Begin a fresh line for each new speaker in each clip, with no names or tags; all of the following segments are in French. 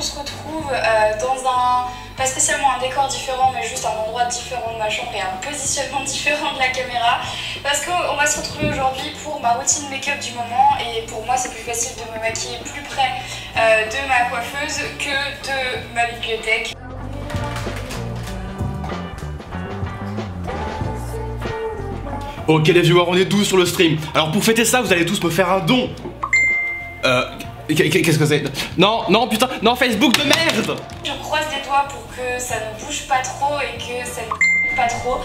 se retrouve dans un, pas spécialement un décor différent, mais juste un endroit différent de ma chambre et un positionnement différent de la caméra. Parce qu'on va se retrouver aujourd'hui pour ma routine make-up du moment. Et pour moi, c'est plus facile de me maquiller plus près de ma coiffeuse que de ma bibliothèque.
Ok les viewers, on est 12 sur le stream. Alors pour fêter ça, vous allez tous me faire un don. Qu'est-ce que c'est? Non, non, putain, non, Facebook de merde.
Je croise les doigts pour que ça ne bouge pas trop et que ça ne bouge pas trop.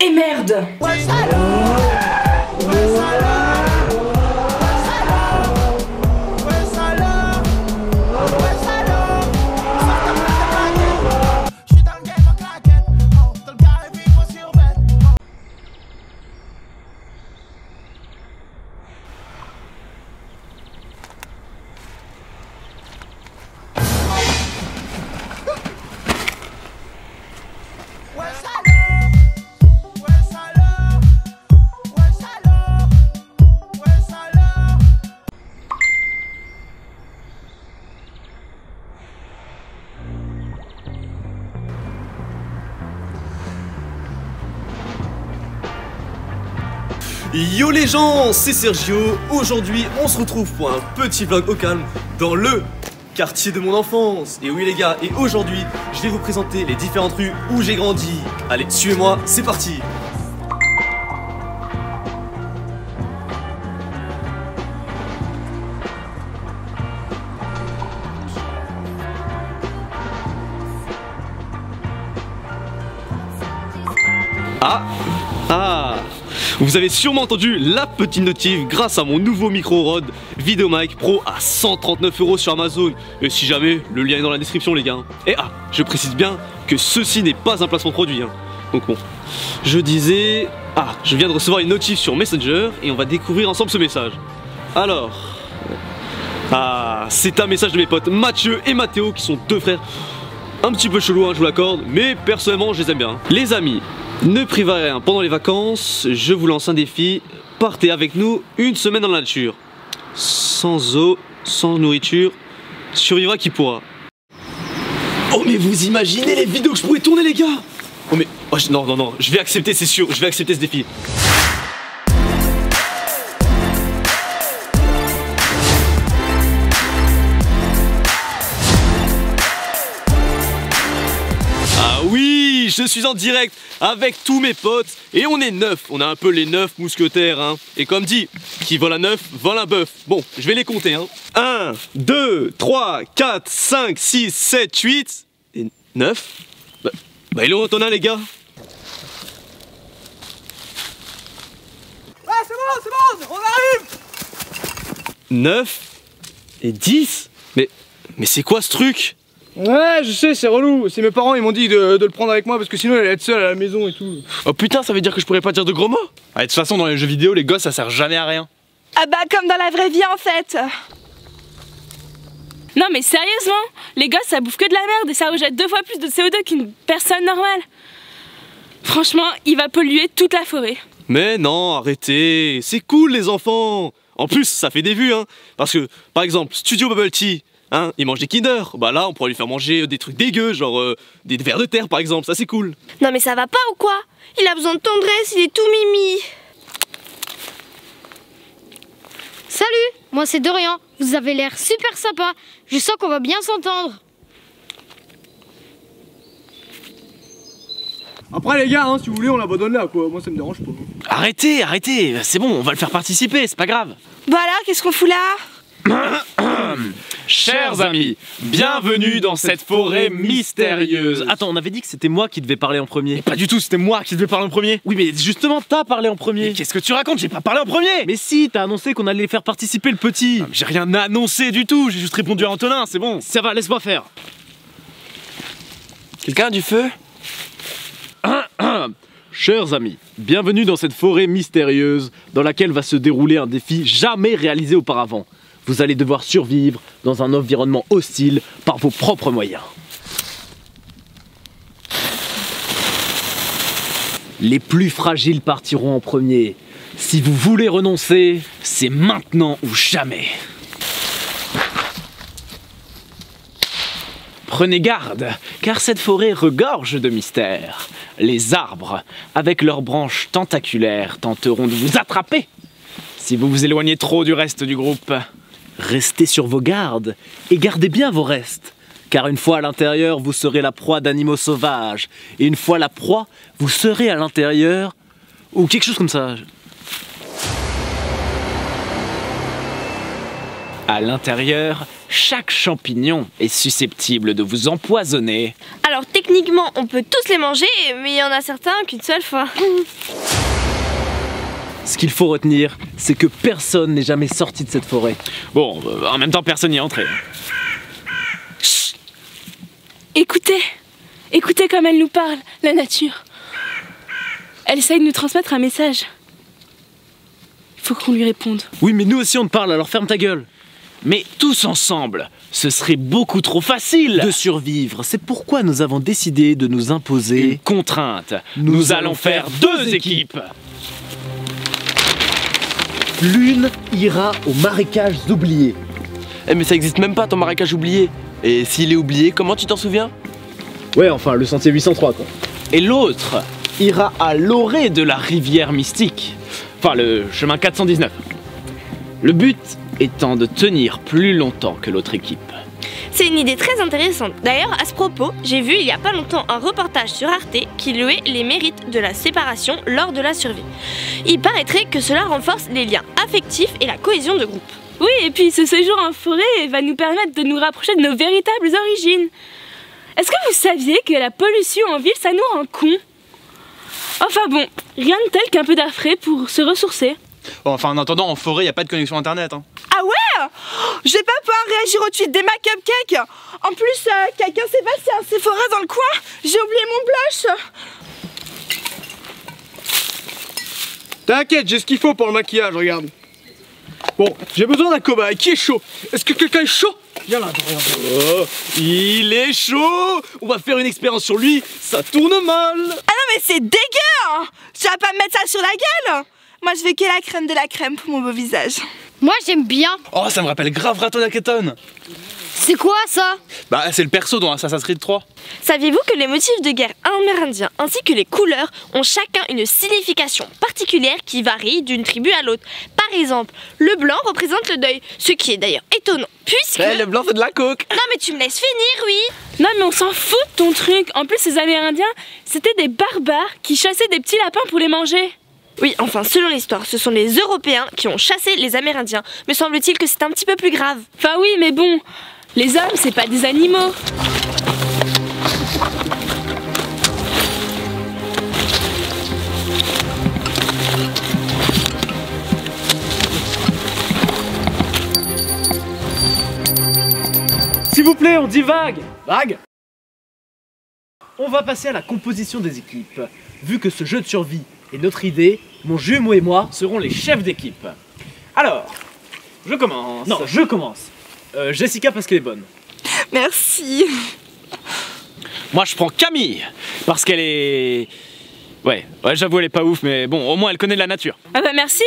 Et merde!
Yo les gens, c'est Sergio. Aujourd'hui, on se retrouve pour un petit vlog au calme dans le quartier de mon enfance. Et oui les gars, et aujourd'hui, je vais vous présenter les différentes rues où j'ai grandi. Allez, suivez-moi, c'est parti. Vous avez sûrement entendu la petite notif grâce à mon nouveau micro Rode VideoMic Pro à 139 € sur Amazon. Et si jamais, le lien est dans la description les gars. Et je précise bien que ceci n'est pas un placement de produit. Donc bon, je disais... je viens de recevoir une notif sur Messenger et on va découvrir ensemble ce message. Alors... c'est un message de mes potes Mathieu et Mathéo qui sont deux frères un petit peu chelous, je vous l'accorde, mais personnellement je les aime bien. Les amis, ne prévoyez rien pendant les vacances, je vous lance un défi, partez avec nous une semaine dans la nature. Sans eau, sans nourriture, survivra qui pourra. Oh mais vous imaginez les vidéos que je pourrais tourner les gars? Oh mais, non, je vais accepter, c'est sûr, je vais accepter ce défi. Oui, je suis en direct avec tous mes potes et on est 9, on a un peu les 9 mousquetaires Et comme dit, qui vole un œuf, vole un bœuf. Bon, je vais les compter 1, 2, 3, 4, 5, 6, 7, 8 et 9. Bah il est où Antonin les gars?
Ah c'est bon, on arrive.
9 et 10. Mais c'est quoi ce truc?
Ouais, je sais, c'est relou. C'est mes parents, ils m'ont dit de le prendre avec moi parce que sinon elle allait être seule à la maison et tout.
Oh putain, ça veut dire que je pourrais pas dire de gros mots? De toute façon, dans les jeux vidéo, les gosses, ça sert jamais à rien.
Ah bah comme dans la vraie vie en fait. Non mais sérieusement, les gosses ça bouffe que de la merde et ça rejette 2 fois plus de CO2 qu'une personne normale. Franchement, il va polluer toute la forêt.
Mais non, arrêtez, c'est cool les enfants. En plus, ça fait des vues parce que, par exemple, Studio Bubble Tea, il mange des Kinder. Bah là, on pourrait lui faire manger des trucs dégueux, genre des vers de terre par exemple, ça c'est cool.
Non mais ça va pas ou quoi? Il a besoin de tendresse, il est tout mimi. Salut, moi c'est Dorian. Vous avez l'air super sympa. Je sens qu'on va bien s'entendre.
Après les gars, si vous voulez, on l'abandonne là quoi. Moi ça me dérange pas.
Arrêtez, c'est bon, on va le faire participer, c'est pas grave.
Bah alors, qu'est-ce qu'on fout là?
Chers amis, bienvenue dans cette forêt mystérieuse.
Attends, on avait dit que c'était moi qui devais parler en premier.
Pas du tout, c'était moi qui devais parler en premier.
Oui, mais justement, t'as parlé en premier.
Qu'est-ce que tu racontes? J'ai pas parlé en premier.
Mais si, t'as annoncé qu'on allait faire participer le petit.
J'ai rien annoncé du tout, j'ai juste répondu à Antonin, c'est bon.
Ça va, laisse-moi faire.
Quelqu'un a du feu?
Chers amis, bienvenue dans cette forêt mystérieuse dans laquelle va se dérouler un défi jamais réalisé auparavant. Vous allez devoir survivre dans un environnement hostile par vos propres moyens. Les plus fragiles partiront en premier. Si vous voulez renoncer, c'est maintenant ou jamais. Prenez garde, car cette forêt regorge de mystères. Les arbres, avec leurs branches tentaculaires, tenteront de vous attraper si vous vous éloignez trop du reste du groupe. Restez sur vos gardes et gardez bien vos restes, car une fois à l'intérieur, vous serez la proie d'animaux sauvages, et une fois la proie, vous serez à l'intérieur, ou quelque chose comme ça. À l'intérieur, chaque champignon est susceptible de vous empoisonner.
Alors techniquement, on peut tous les manger, mais il y en a certains qu'une seule fois.
Ce qu'il faut retenir, c'est que personne n'est jamais sorti de cette forêt. Bon, en même temps, personne n'y est entré.
Chut. Écoutez comme elle nous parle, la nature. Elle essaye de nous transmettre un message. Il faut qu'on lui réponde.
Oui, mais nous aussi on te parle, alors ferme ta gueule. Mais tous ensemble, ce serait beaucoup trop facile de survivre. C'est pourquoi nous avons décidé de nous imposer une contrainte. Nous allons faire 2 équipes. L'une ira au marécage oublié.
Eh mais ça existe même pas ton marécage oublié. Et s'il est oublié, comment tu t'en souviens?
Ouais, enfin le sentier 803 quoi. Et l'autre ira à l'orée de la rivière mystique. Enfin le chemin 419. Le but étant de tenir plus longtemps que l'autre équipe.
C'est une idée très intéressante. D'ailleurs, à ce propos, j'ai vu il y a pas longtemps un reportage sur Arte qui louait les mérites de la séparation lors de la survie. Il paraîtrait que cela renforce les liens affectifs et la cohésion de groupe. Oui, et puis ce séjour en forêt va nous permettre de nous rapprocher de nos véritables origines. Est-ce que vous saviez que la pollution en ville, ça nous rend cons? Enfin bon, rien de tel qu'un peu d'air frais pour se ressourcer.
Bon, enfin en attendant, en forêt, y a pas de connexion internet. Hein.
Ah ouais? Je vais pas pouvoir réagir au tweet d'Emma Cupcake. En plus, quelqu'un sait pas s'il y a un Sephora dans le coin. J'ai oublié mon blush.
T'inquiète, j'ai ce qu'il faut pour le maquillage, regarde. Bon, j'ai besoin d'un cobaye. Qui est chaud? Est-ce que quelqu'un est chaud? Viens là, Dorian.
Oh, il est chaud. On va faire une expérience sur lui, ça tourne mal.
Ah non mais c'est dégueu hein. Tu vas pas me mettre ça sur la gueule? Moi je veux que la crème de la crème pour mon beau visage.
Moi j'aime bien.
Oh, ça me rappelle grave Raton Keton.
C'est quoi ça?
Bah, c'est le perso dans Assassin's Creed 3.
Saviez-vous que les motifs de guerre amérindiens ainsi que les couleurs ont chacun une signification particulière qui varie d'une tribu à l'autre? Par exemple, le blanc représente le deuil, ce qui est d'ailleurs étonnant puisque...
Le blanc, c'est de la coke.
Non mais tu me laisses finir, oui. Non mais on s'en fout de ton truc. En plus, ces Amérindiens, c'était des barbares qui chassaient des petits lapins pour les manger. Oui, enfin, selon l'histoire, ce sont les Européens qui ont chassé les Amérindiens. Me semble-t-il que c'est un petit peu plus grave. Enfin oui, mais bon, les hommes, c'est pas des animaux.
S'il vous plaît, on dit vague. Vague. On va passer à la composition des équipes. Vu que ce jeu de survie est notre idée, mon jumeau et moi serons les chefs d'équipe. Alors, je commence. Non, je commence. Jessica parce qu'elle est bonne.
Merci.
Moi je prends Camille parce qu'elle est... Ouais, j'avoue elle est pas ouf mais bon, au moins elle connaît la nature.
Ah bah merci.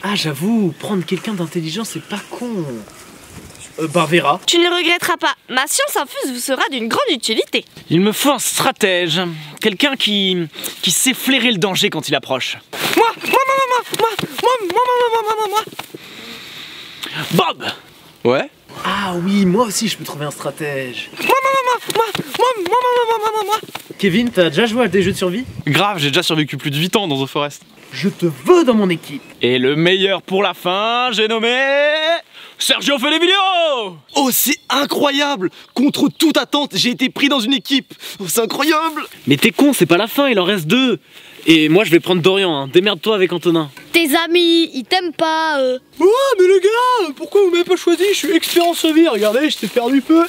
Ah j'avoue, prendre quelqu'un d'intelligent c'est pas con. Vera.
Tu ne le regretteras pas. Ma science infuse vous sera d'une grande utilité.
Il me faut un stratège. Quelqu'un qui sait flairer le danger quand il approche.
Moi.
Bob.
Ouais.
Ah oui, moi aussi je peux trouver un stratège.
Moi.
Kevin, t'as déjà joué à des jeux de survie?
Grave, j'ai déjà survécu plus de 8 ans dans The Forest.
Je te veux dans mon équipe. Et le meilleur pour la fin, j'ai nommé... Sergio fait les vidéos.
Oh, c'est incroyable! Contre toute attente, j'ai été pris dans une équipe. Oh, c'est incroyable!
Mais t'es con, c'est pas la fin, il en reste 2. Et moi je vais prendre Dorian, hein. Démerde-toi avec Antonin.
Tes amis, ils t'aiment pas.
Ouais, mais les gars, pourquoi vous m'avez pas choisi? Je suis expert en survie, regardez, je sais faire du feu.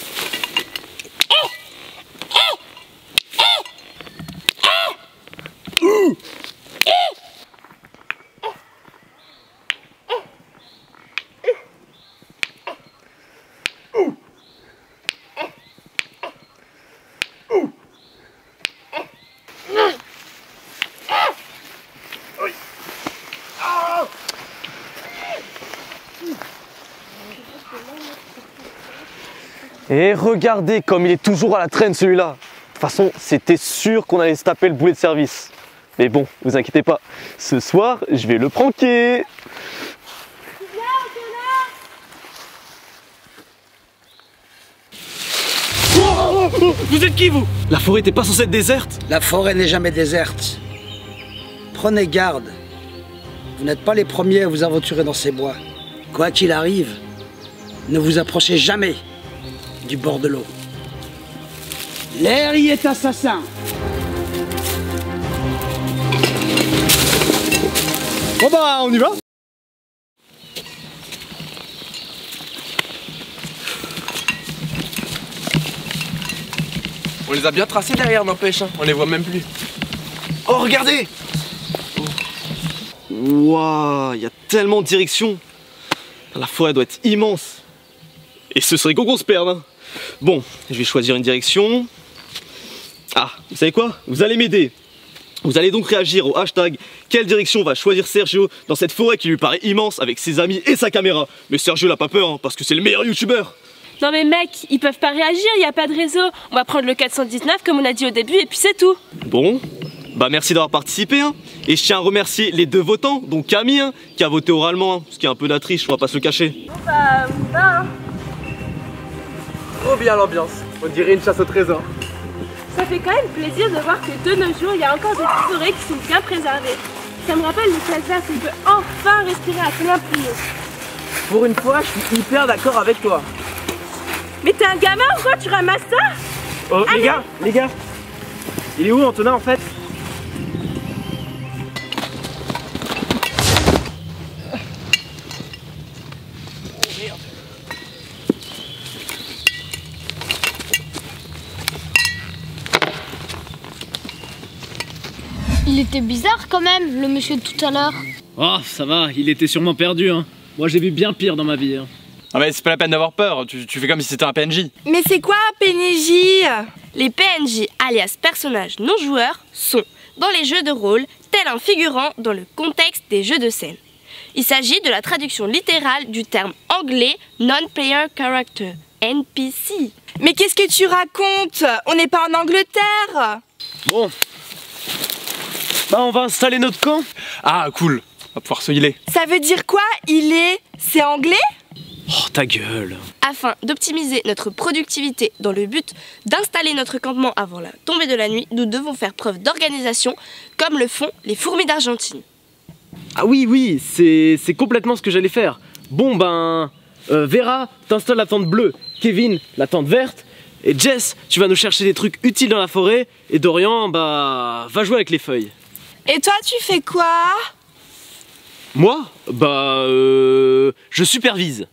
Et regardez comme il est toujours à la traîne celui-là. De toute façon, c'était sûr qu'on allait se taper le boulet de service. Mais bon, vous inquiétez pas, ce soir, je vais le pranker. Vous êtes qui vous? La forêt n'était pas censée être déserte?
La forêt n'est jamais déserte. Prenez garde. Vous n'êtes pas les premiers à vous aventurer dans ces bois. Quoi qu'il arrive, ne vous approchez jamais du bord de l'eau. L'air y est assassin.
Bon bah, on y va?
On les a bien tracés derrière, n'empêche, hein. On les voit même plus. Oh, regardez!
Waouh, il y a tellement de directions. La forêt doit être immense. Et ce serait con qu'on se perde, hein. Bon, je vais choisir une direction. Ah, vous savez quoi? Vous allez m'aider. Vous allez donc réagir au hashtag quelle direction va choisir Sergio dans cette forêt qui lui paraît immense avec ses amis et sa caméra. Mais Sergio n'a pas peur, hein, parce que c'est le meilleur youtubeur.
Non mais mec, ils peuvent pas réagir, y a pas de réseau. On va prendre le 419 comme on a dit au début et puis c'est tout.
Bon, bah merci d'avoir participé, hein. Et je tiens à remercier les deux votants, donc Camille, hein, qui a voté oralement, hein, ce qui est un peu la triche, on va pas se le cacher.
Bon bah, on va hein.
Trop bien l'ambiance. On dirait une chasse au trésor.
Ça fait quand même plaisir de voir que de nos jours, il y a encore des forêts qui sont bien préservées. Ça me rappelle le Texas, on peut enfin respirer à plein poumon.
Pour une fois, je suis hyper d'accord avec toi.
Mais t'es un gamin ou quoi? Tu ramasses ça?
Oh, les gars, il est où Antonin en fait?
Il était bizarre quand même, le monsieur de tout à l'heure.
Oh, ça va, il était sûrement perdu, hein. Moi j'ai vu bien pire dans ma vie, hein.
Ah mais c'est pas la peine d'avoir peur, tu fais comme si c'était un PNJ.
Mais c'est quoi un PNJ?
Les PNJ, alias personnages non joueurs, sont, dans les jeux de rôle, tel un figurant dans le contexte des jeux de scène. Il s'agit de la traduction littérale du terme anglais Non-Player Character, NPC.
Mais qu'est-ce que tu racontes? On n'est pas en Angleterre.
Bon. Bah on va installer notre camp.
Ah cool, on va pouvoir se healer.
Ça veut dire quoi? C'est anglais?
Oh ta gueule.
Afin d'optimiser notre productivité dans le but d'installer notre campement avant la tombée de la nuit, nous devons faire preuve d'organisation comme le font les fourmis d'Argentine.
Ah oui, c'est complètement ce que j'allais faire. Bon ben, Vera, t'installes la tente bleue, Kevin, la tente verte, et Jess, tu vas nous chercher des trucs utiles dans la forêt, et Dorian, bah, va jouer avec les feuilles.
Et toi, tu fais quoi?
Moi? Bah, je supervise.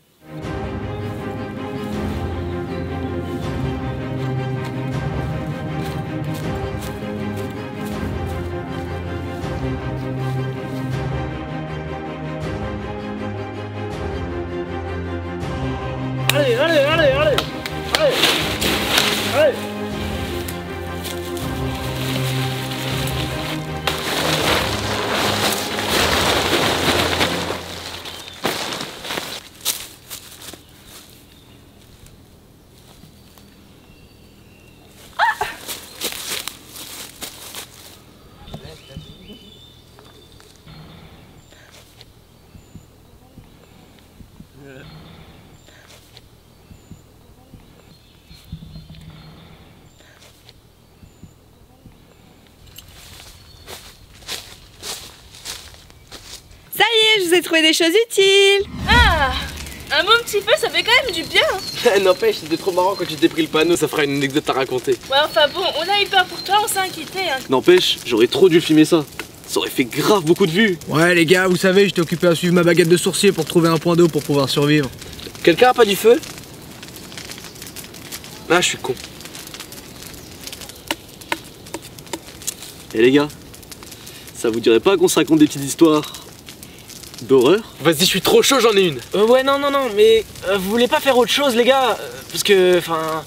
Allez.
Ça y est, je vous ai trouvé des choses utiles.
Ah, un bon petit peu, ça fait quand même du bien.
N'empêche, c'était trop marrant quand tu t'es pris le panneau, ça fera une anecdote à raconter.
Ouais, enfin bon, on a eu peur pour toi, on s'est inquiété. Hein.
N'empêche, j'aurais trop dû filmer ça. Ça aurait fait grave beaucoup de vues.
Ouais les gars, vous savez, j'étais occupé à suivre ma baguette de sourcier pour trouver un point d'eau pour pouvoir survivre.
Quelqu'un a pas du feu? Ah, je suis con.
Et les gars, Ça vous dirait pas qu'on se raconte des petites histoires d'horreur?
Vas-y, je suis trop chaud, j'en ai une. Ouais, non, mais vous voulez pas faire autre chose, les gars? Parce que, enfin,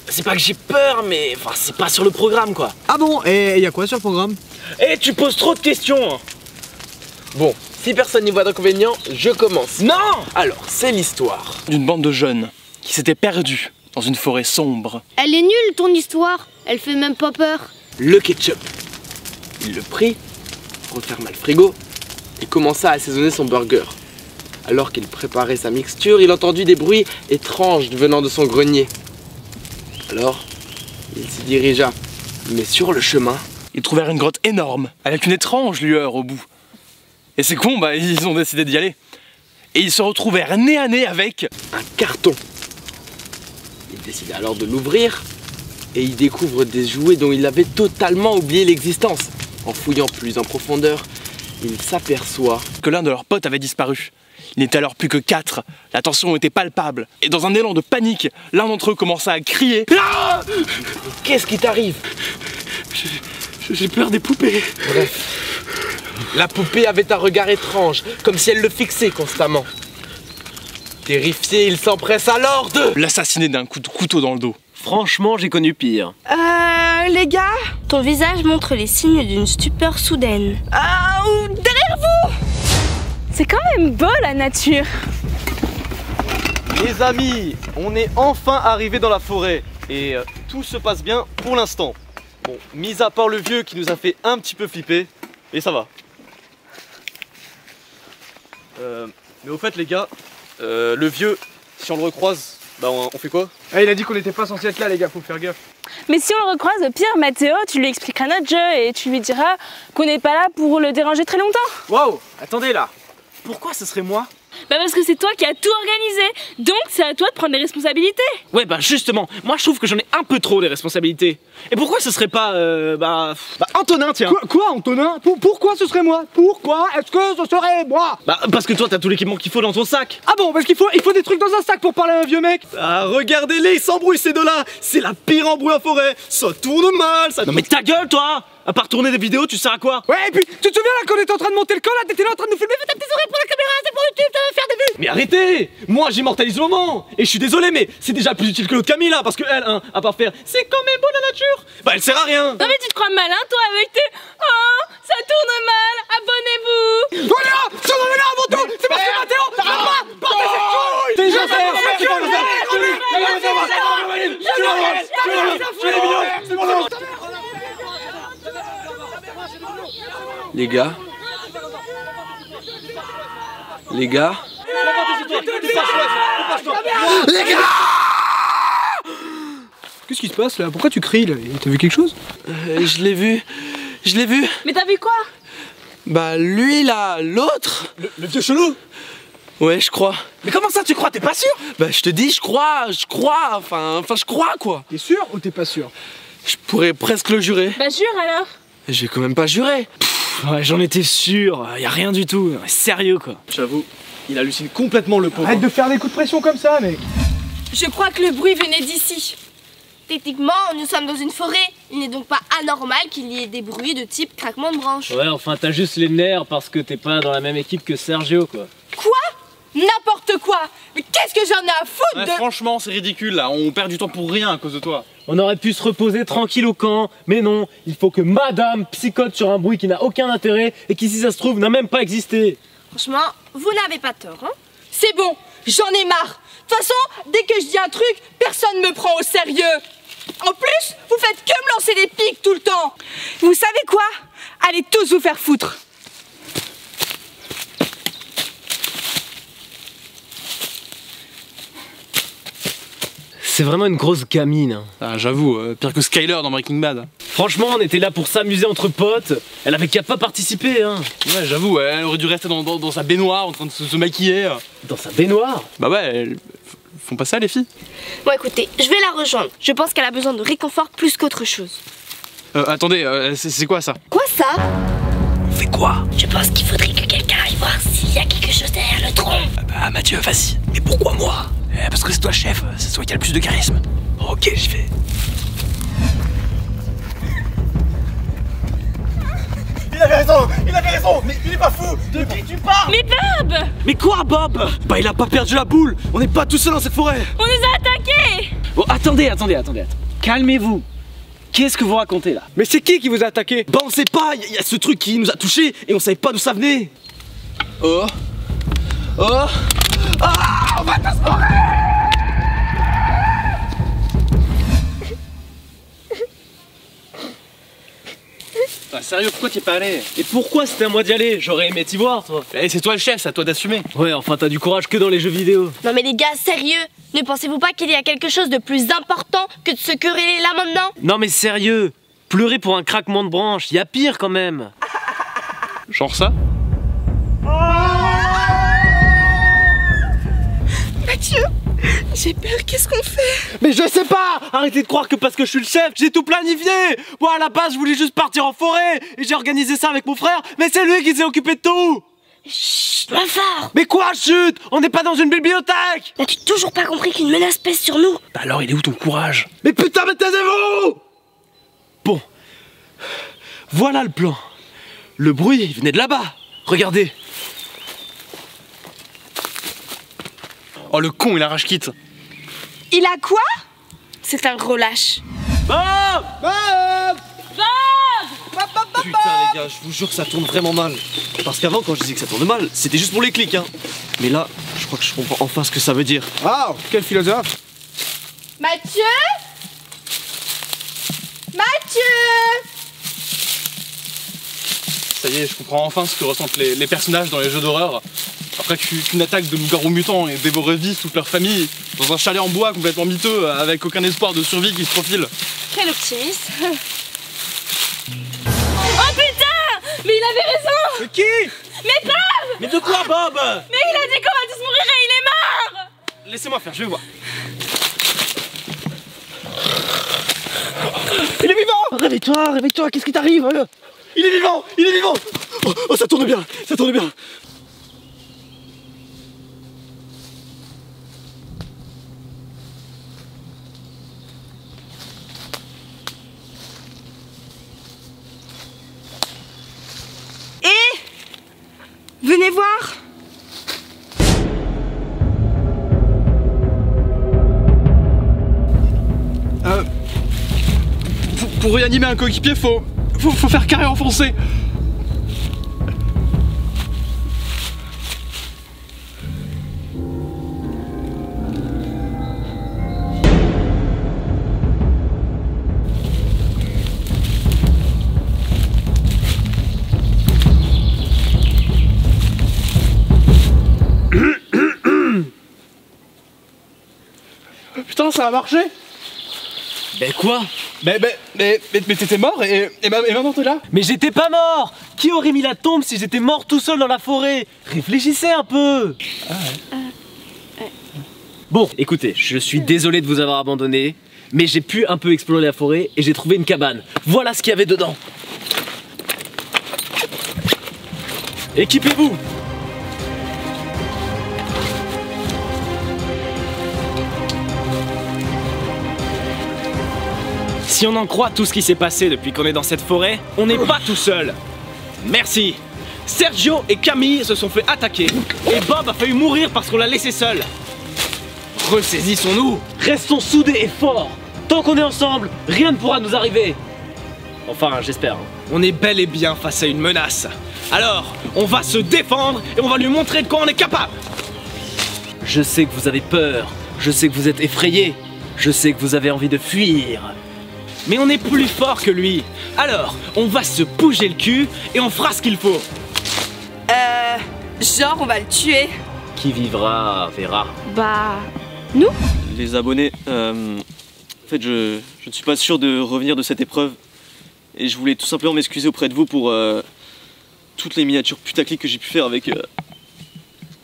c'est pas que j'ai peur, mais enfin, c'est pas sur le programme, quoi.
Ah bon? Et y a quoi sur le programme?
Eh, tu poses trop de questions.
Bon, si personne n'y voit d'inconvénient, je commence.
Non!
Alors, c'est l'histoire
D'une bande de jeunes qui s'étaient perdus dans une forêt sombre.
Elle est nulle ton histoire. Elle fait même pas peur.
le ketchup. Il le prit, referma le frigo et commença à assaisonner son burger. Alors qu'il préparait sa mixture, il entendit des bruits étranges venant de son grenier. Alors, il s'y dirigea. Mais sur le chemin,
Ils trouvèrent une grotte énorme, avec une étrange lueur au bout. Et c'est con, bah ils ont décidé d'y aller. Et ils se retrouvèrent nez à nez avec
un carton. Il décida alors de l'ouvrir et y découvre des jouets dont il avait totalement oublié l'existence. En fouillant plus en profondeur, il s'aperçoit
que l'un de leurs potes avait disparu. Il n'était alors plus que 4. La tension était palpable. Et dans un élan de panique, l'un d'entre eux commença à crier. Ah !
Qu'est-ce qui t'arrive?
J'ai peur des poupées.
Bref, la poupée avait un regard étrange, comme si elle le fixait constamment. Terrifié, il s'empresse alors de
l'assassiner d'un coup de couteau dans le dos.
Franchement, j'ai connu pire.
Les gars?
Ton visage montre les signes d'une stupeur soudaine.
Derrière vous! C'est quand même beau la nature.
Les amis, on est enfin arrivé dans la forêt et tout se passe bien pour l'instant. Bon, mis à part le vieux qui nous a fait un petit peu flipper, et ça va. Mais au fait les gars, le vieux, si on le recroise, bah on fait quoi?
Ah, il a dit qu'on n'était pas censé être là les gars, faut faire gaffe.
Mais si on le recroise, au pire, Mathéo, tu lui expliqueras notre jeu et tu lui diras qu'on n'est pas là pour le déranger très longtemps.
Waouh, attendez là. Pourquoi ce serait moi?
Bah parce que c'est toi qui as tout organisé, donc c'est à toi de prendre les responsabilités.
Ouais, bah justement, moi je trouve que j'en ai un peu trop des responsabilités. Et pourquoi ce serait pas, Antonin, tiens.
Quoi Antonin? Pourquoi ce serait moi? Pourquoi est-ce que ce serait moi?
Bah parce que toi t'as tout l'équipement qu'il faut dans ton sac.
Ah bon, parce qu'il faut des trucs dans un sac pour parler à un vieux mec.
Ah regardez-les, ils s'embrouillent ces deux-là. C'est la pire embrouille en forêt. Ça tourne mal, ça...
Non mais ta gueule toi. À part tourner des vidéos, tu sers à quoi?
Ouais, et puis tu te souviens là quand on était en train de monter le camp là, t'étais là en train de nous filmer, fais ta petite oreille pour la caméra, c'est pour YouTube, ça va faire des vues.
Mais arrêtez! Moi j'immortalise le moment! Et je suis désolé, mais c'est déjà plus utile que l'autre Camille là, parce que elle, hein, à part faire c'est quand même beau la nature, bah elle sert à rien!
Non mais tu te crois malin toi avec tes... Oh, ça tourne mal, abonnez-vous.
Voilà, ça va là avant tout, c'est parce que Mathéo, partez cette couille. T'es
Les gars. Les gars.
Qu'est-ce qui se passe là? Pourquoi tu cries là? T'as vu quelque chose?
Je l'ai vu.
Mais t'as vu quoi?
Bah lui là, l'autre.
Le vieux chelou?
Ouais, je crois.
Mais comment ça tu crois? T'es pas sûr?
Bah je te dis, je crois, enfin je crois quoi.
T'es sûr ou t'es pas sûr?
Je pourrais presque le jurer.
Bah jure alors.
J'ai quand même pas juré.
Ouais, j'en étais sûr, y a rien du tout, sérieux quoi.
J'avoue, il hallucine complètement le pauvre.
Arrête de faire des coups de pression comme ça mec.
Je crois que le bruit venait d'ici.
Techniquement, nous sommes dans une forêt. Il n'est donc pas anormal qu'il y ait des bruits de type craquement de branches.
Ouais, enfin t'as juste les nerfs parce que t'es pas dans la même équipe que Sergio quoi.
Quoi? N'importe quoi. Mais qu'est-ce que j'en ai à foutre de...
Franchement, c'est ridicule là, on perd du temps pour rien à cause de toi.
On aurait pu se reposer tranquille au camp, mais non, il faut que madame psychote sur un bruit qui n'a aucun intérêt et qui si ça se trouve n'a même pas existé.
Franchement, vous n'avez pas tort, hein?
C'est bon, j'en ai marre. De toute façon, dès que je dis un truc, personne me prend au sérieux. En plus, vous faites que me lancer des pics tout le temps. Vous savez quoi? Allez tous vous faire foutre.
C'est vraiment une grosse gamine.
Ah, j'avoue, pire que Skyler dans Breaking Bad.
Franchement, on était là pour s'amuser entre potes. Elle avait qu'à pas participer, hein.
Ouais, j'avoue, elle aurait dû rester dans sa baignoire en train de se maquiller.
Dans sa baignoire?
Bah ouais, elles font pas ça les filles.
Bon, écoutez, je vais la rejoindre. Je pense qu'elle a besoin de réconfort plus qu'autre chose.
Attendez, c'est quoi ça?
Quoi ça?
On fait quoi?
Je pense qu'il faudrait que quelqu'un aille voir s'il y a quelque chose derrière le tronc.
Bah Mathieu, vas-y. Mais pourquoi moi? Parce que c'est toi le chef, c'est toi qui a le plus de charisme. Ok, j'y vais.
Il avait raison, mais il est pas fou. De qui tu parles?
Mais Bob!
Mais quoi, Bob? Bah, il a pas perdu la boule. On n'est pas tout seul dans cette forêt.
On nous a attaqués!
Bon, attendez. Calmez-vous. Qu'est-ce que vous racontez là?
Mais c'est qui vous a attaqué?
Bah, on sait pas. Il y a ce truc qui nous a touchés et on savait pas d'où ça venait. Oh. Ah, on va dans cette forêt.
Ah, sérieux, pourquoi t'y es pas allé?
Et pourquoi c'était à moi d'y aller? J'aurais aimé t'y voir, toi.
Eh, c'est toi le chef, c'est à toi d'assumer.
Ouais, enfin, t'as du courage que dans les jeux vidéo.
Non mais les gars, sérieux? Ne pensez-vous pas qu'il y a quelque chose de plus important que de se quereller là maintenant?
Non mais sérieux, pleurer pour un craquement de branche, y a pire quand même.
Genre ça?
Mathieu, j'ai peur, qu'est-ce qu'on fait?
Mais je sais pas. Arrêtez de croire que parce que je suis le chef, j'ai tout planifié. Moi à la base, je voulais juste partir en forêt et j'ai organisé ça avec mon frère, mais c'est lui qui s'est occupé de tout.
Chut, moins fort!
Mais quoi, chut? On n'est pas dans une bibliothèque.
N'as-tu toujours pas compris qu'une menace pèse sur nous?
Bah alors, il est où ton courage?
Mais putain, mais taisez-vous! Bon, voilà le plan. Le bruit, il venait de là-bas. Regardez.
Oh, le con, il a rage quitte.
Il a quoi?
C'est un relâche.
Bob!
Bob!
Putain, les gars, je vous jure que ça tourne vraiment mal. Parce qu'avant, quand je disais que ça tourne mal, c'était juste pour les clics, hein. Mais là, je crois que je comprends enfin ce que ça veut dire.
Ah, quel philosophe.
Mathieu? Mathieu!
Ça y est, je comprends enfin ce que ressentent les personnages dans les jeux d'horreur. Après qu'une attaque de loups-garous mutants et dévorer vif toute leur famille dans un chalet en bois complètement miteux avec aucun espoir de survie qui se profile.
Quel optimiste! Oh putain! Mais il avait raison!
Mais qui?
Mais Bob!
Mais de quoi, Bob?
Mais il a dit qu'on va tous mourir et il est mort!
Laissez-moi faire, je vais voir.
Il est vivant.
Réveille-toi, qu'est-ce qui t'arrive?
Il est vivant.
Oh, ça tourne bien.
Venez voir!
Pour réanimer un coéquipier, faut faire carré enfoncé. Putain, ça a marché.
Ben quoi?
Mais t'étais mort et maintenant t'es là.
Mais j'étais pas mort! Qui aurait mis la tombe si j'étais mort tout seul dans la forêt? Réfléchissez un peu! Bon, écoutez, je suis désolé de vous avoir abandonné, mais j'ai pu un peu explorer la forêt et j'ai trouvé une cabane. Voilà ce qu'il y avait dedans. Équipez-vous! Si on en croit tout ce qui s'est passé depuis qu'on est dans cette forêt, on n'est pas tout seul. Merci. Sergio et Camille se sont fait attaquer et Bob a failli mourir parce qu'on l'a laissé seul. Ressaisissons-nous. Restons soudés et forts. Tant qu'on est ensemble, rien ne pourra nous arriver. Enfin, j'espère. On est bel et bien face à une menace. Alors, on va se défendre et on va lui montrer de quoi on est capable. Je sais que vous avez peur. Je sais que vous êtes effrayés. Je sais que vous avez envie de fuir. Mais on est plus fort que lui. Alors, on va se bouger le cul et on fera ce qu'il faut.
Genre on va le tuer.
Qui vivra, verra.
Bah... nous?
Les abonnés, en fait, je ne suis pas sûr de revenir de cette épreuve. Et je voulais tout simplement m'excuser auprès de vous pour toutes les miniatures putaclic que j'ai pu faire avec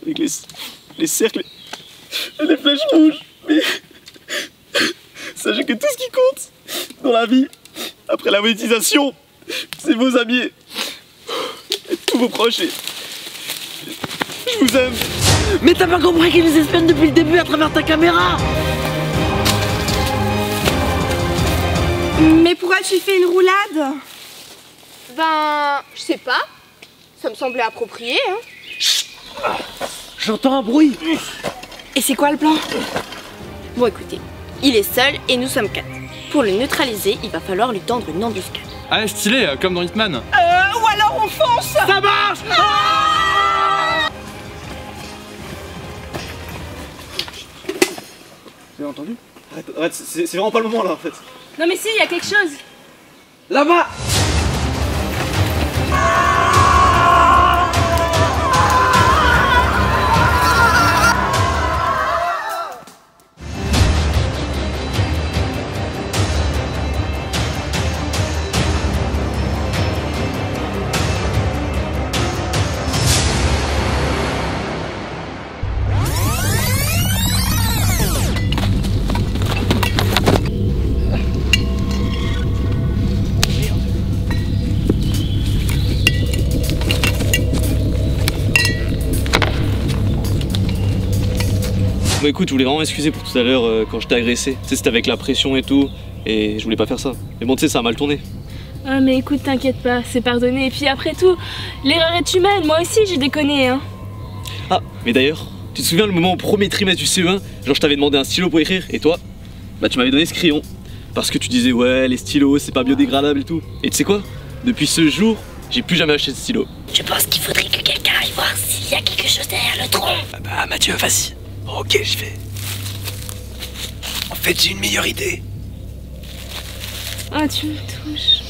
les cercles et les flèches rouges. Mais sachez que tout ce qui compte dans la vie, après la monétisation, c'est vos amis et tous vos proches. Et je vous aime.
Mais t'as pas compris qu'ils nous espionnent depuis le début à travers ta caméra?
Mais pourquoi tu fais une roulade? Ben, je sais pas. Ça me semblait approprié, hein.
J'entends un bruit.
Et c'est quoi le plan?
Bon écoutez, il est seul et nous sommes 4. Pour le neutraliser, il va falloir lui tendre une embuscade.
Ah, stylé, comme dans Hitman.
Ou alors on fonce.
Ça marche.
Vous avez entendu? Arrête, c'est vraiment pas le moment là en fait.
Non mais si, il y a quelque chose.
Là-bas.
Bon écoute, je voulais vraiment m'excuser pour tout à l'heure quand je t'ai agressé. Tu sais, c'était avec la pression et tout, et je voulais pas faire ça. Mais bon, tu sais, ça a mal tourné.
Ah mais écoute, t'inquiète pas, c'est pardonné. Et puis après tout, l'erreur est humaine, moi aussi j'ai déconné, hein.
Ah, mais d'ailleurs, tu te souviens le moment au premier trimestre du CE1, genre je t'avais demandé un stylo pour écrire, et toi, bah tu m'avais donné ce crayon. Parce que tu disais, ouais, les stylos, c'est pas biodégradable et tout. Et tu sais quoi? Depuis ce jour, j'ai plus jamais acheté de stylo.
Je pense qu'il faudrait que quelqu'un aille voir s'il y a quelque chose derrière le tronc.
Ah bah Mathieu, vas-y. Ok, j'y vais. En fait, j'ai une meilleure idée.
Ah, tu me touches.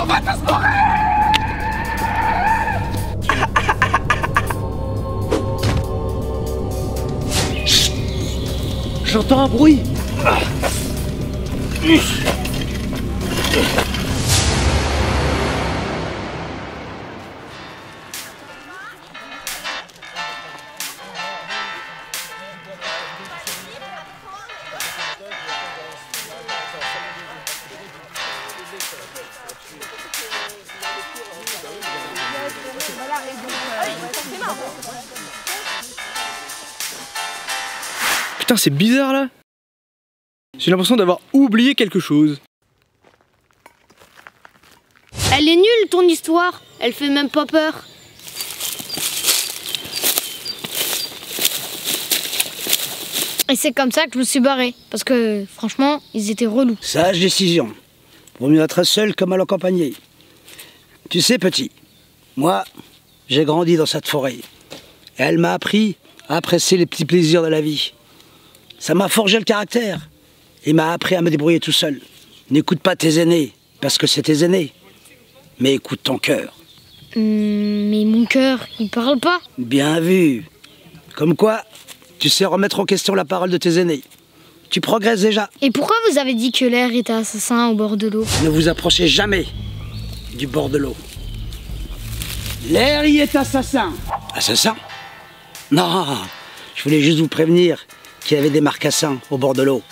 On va t'assorer.
J'entends un bruit.
Putain, c'est bizarre là. J'ai l'impression d'avoir oublié quelque chose.
Elle est nulle ton histoire, elle fait même pas peur. Et c'est comme ça que je me suis barré, parce que franchement, ils étaient relous.
Sage décision. Vaut mieux être seul que mal accompagné. Tu sais, petit, moi, j'ai grandi dans cette forêt. Et elle m'a appris à apprécier les petits plaisirs de la vie. Ça m'a forgé le caractère et m'a appris à me débrouiller tout seul. N'écoute pas tes aînés, parce que c'est tes aînés. Mais écoute ton cœur.
Mais mon cœur, il parle pas.
Bien vu. Comme quoi, tu sais remettre en question la parole de tes aînés. Tu progresses déjà.
Et pourquoi vous avez dit que l'air était assassin au bord de l'eau?
Ne vous approchez jamais du bord de l'eau. L'air y est assassin. Assassin? Non, je voulais juste vous prévenir qu'il y avait des marcassins au bord de l'eau.